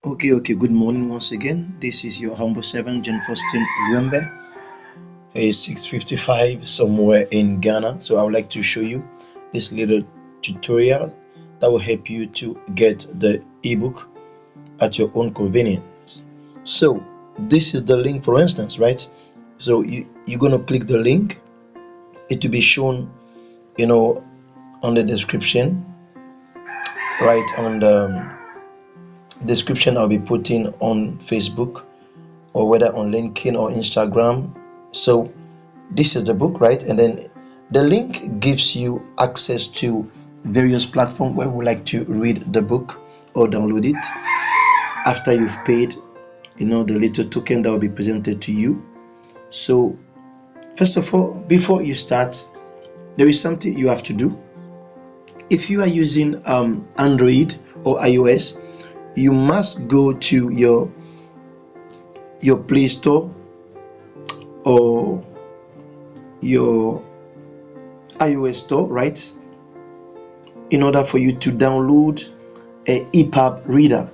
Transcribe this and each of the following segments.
Okay. Good morning once again. This is your humble servant, John Faustin Wembe. It's 6:55 somewhere in Ghana. So I would like to show you this little tutorial that will help you to get the ebook at your own convenience. So this is the link, for instance, right? So you're gonna click the link. It will be shown, on the description, right on the description I'll be putting on Facebook or whether on LinkedIn or Instagram. So this is the book, right? And then the link gives you access to various platforms where we like to read the book or download it after you've paid, the little token that will be presented to you. So first of all, before you start, there is something you have to do. If you are using Android or iOS, you must go to your Play Store or your iOS store, right? In order for you to download a EPUB reader.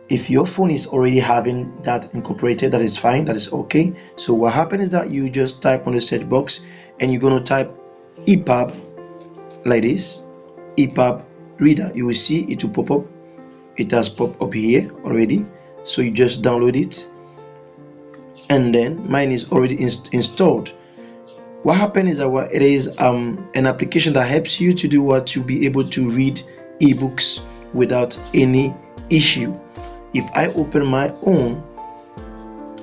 If your phone is already having that incorporated, that is fine, that is okay. So what happens is that you just type on the search box and you're going to type EPUB like this, EPUB reader. You will see it will pop up. It has popped up here already. So you just download it. And then mine is already installed. What happens is that it is an application that helps you to do what, to be able to read ebooks without any issue. If I open my own,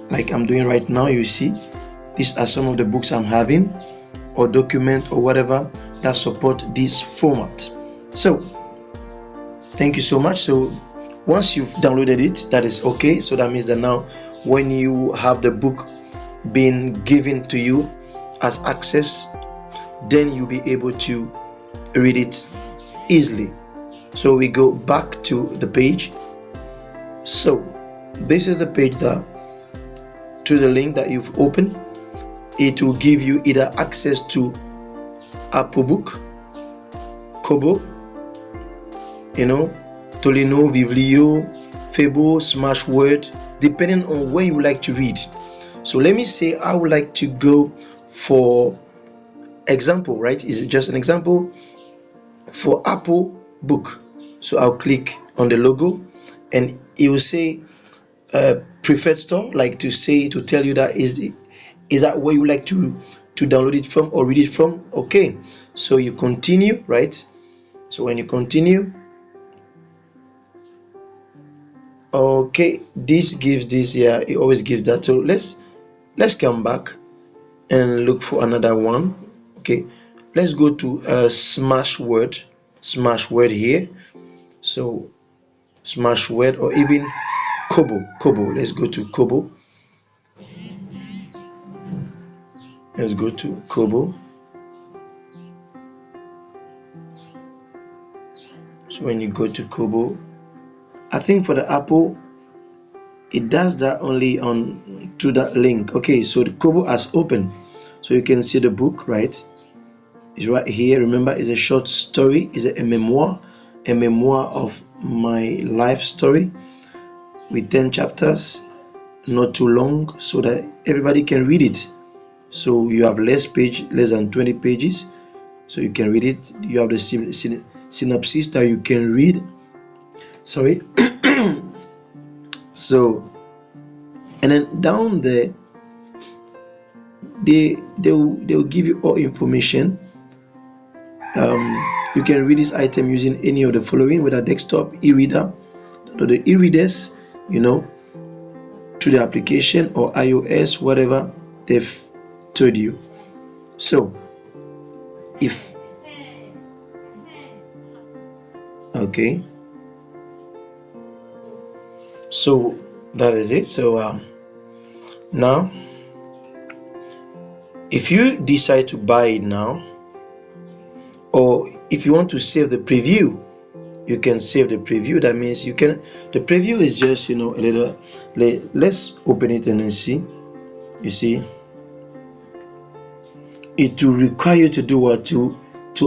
like I'm doing right now, you see these are some of the books I'm having or document or whatever that support this format. So thank you so much. So once you've downloaded it, that is okay. So that means that now when you have the book being given to you as access, then you'll be able to read it easily. So we go back to the page. So this is the page that, to the link that you've opened, it will give you either access to Apple Book, Kobo, Tolino, Vivlio, Febo, Smashword, depending on where you like to read. So let me say I would like to go for example, right? Is it just an example for Apple Book? So I'll click on the logo and it will say preferred store, like to tell you that is that where you like to download it from or read it from. Okay, so you continue, right? So when you continue, okay, this gives this, yeah, it always gives that. So let's come back and look for another one. Okay, let's go to Smashword here. So Smashword or even Kobo. Let's go to Kobo. So when you go to Kobo, I think for the Apple it does that only on to that link. Okay, so the Kobo has opened, so you can see the book, right? It's right here. Remember, it's a short story, it's a memoir of my life story with 10 chapters, not too long, so that everybody can read it. So you have less than 20 pages, so you can read it. You have the synopsis that you can read. Sorry. So, and then down there, they will give you all information. You can read this item using any of the following, whether desktop, e-reader, or the e-readers, to the application or iOS, whatever they've told you. So okay, so that is it. So now if you decide to buy it now, or if you want to save the preview, you can save the preview. That means the preview is just a little. Let's open it and then see. You see, it will require you to do what, to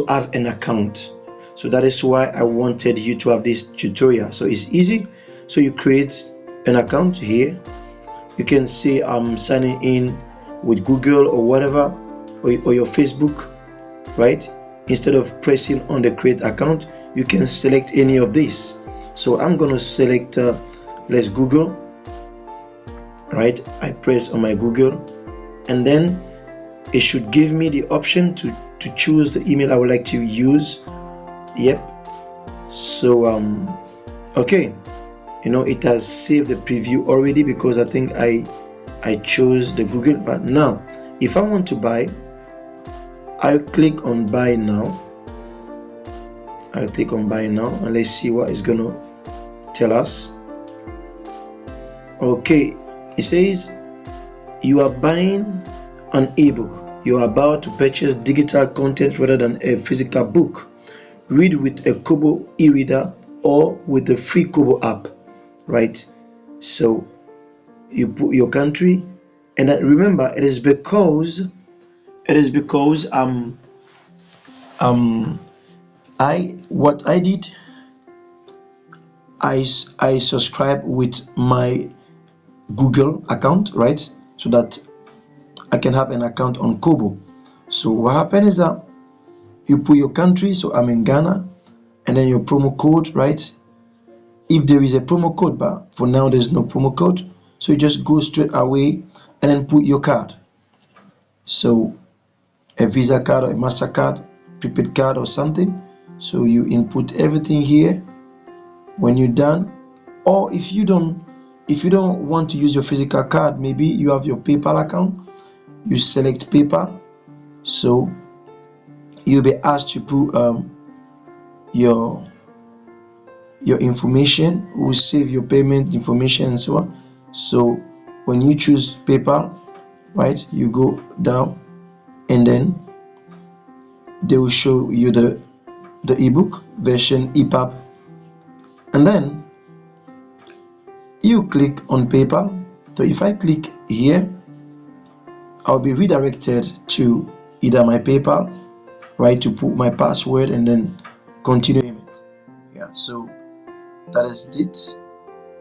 have an account. So that is why I wanted you to have this tutorial. So it's easy. So you create an account here. You can say I'm signing in with Google or whatever, or your Facebook, right? Instead of pressing on the create account, you can select any of these. So I'm gonna select let's Google, right? I press on my Google, and then it should give me the option to choose the email I would like to use. Yep. So okay, it has saved the preview already because I think I chose the Google. But now if I want to buy, I'll click on buy now. I'll click on buy now, and let's see what it's gonna tell us. Okay, it says you are buying an ebook. You are about to purchase digital content rather than a physical book. Read with a Kobo e-reader or with the free Kobo app, right? So you put your country, and remember, it is because what I did, I subscribe with my Google account, right? So that I can have an account on Kobo. So what happens is that you put your country, so I'm in Ghana, and then your promo code, right? If there is a promo code, but for now there's no promo code, so you just go straight away and then put your card. So a Visa card or a MasterCard, prepaid card or something. So you input everything here. When you're done, or if you don't want to use your physical card, maybe you have your PayPal account, you select PayPal. So you'll be asked to put your information. Will save your payment information and so on. So when you choose PayPal, right, you go down, and then they will show you the ebook version, EPUB, and then you click on PayPal. So if I click here, I'll be redirected to either my PayPal, right, to put my password and then continue payment. Yeah, so that is it.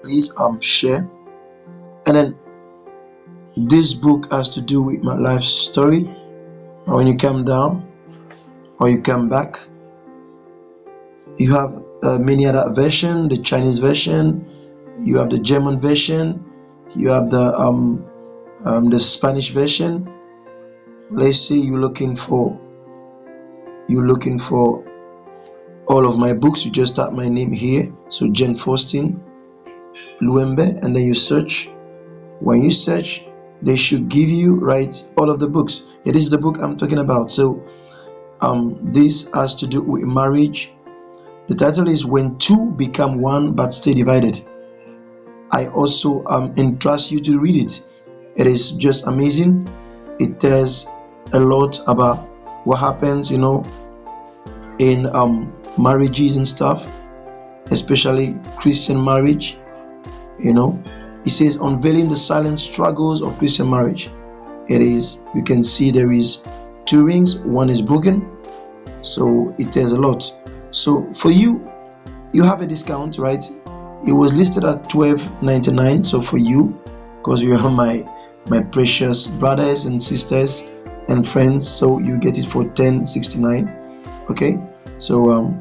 Please share. And then this book has to do with my life story. When you come down or you come back, you have many other version, the Chinese version, you have the German version, you have the Spanish version. Let's say you're looking for all of my books. You just type my name here, so Jen Faustin Luembe, and then you search. When you search, they should give you, right, all of the books. It is the book I'm talking about. So this has to do with marriage. The title is When Two Become One But Stay Divided. I also entrust you to read it. It is just amazing. It tells a lot about what happens, in marriages and stuff, especially Christian marriage. It says unveiling the silent struggles of Christian marriage. You can see there is 2 rings, one is broken. So it tells a lot. So for you have a discount, right? It was listed at $12.99. So for you, because you are my precious brothers and sisters and friends, so you get it for $10.69. Okay, so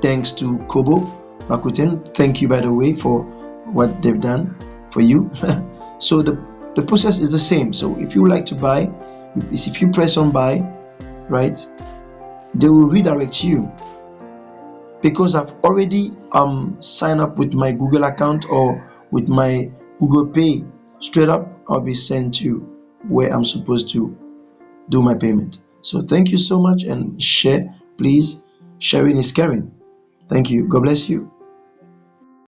thanks to Kobo Rakuten. Thank you, by the way, for what they've done for you. So the process is the same. So if you would like to buy, if you press on buy, right, they will redirect you. Because I've already signed up with my Google account or with my Google Pay, straight up I'll be sent to where I'm supposed to do my payment. So thank you so much, and share, please. Sharing is caring. Thank you. God bless you.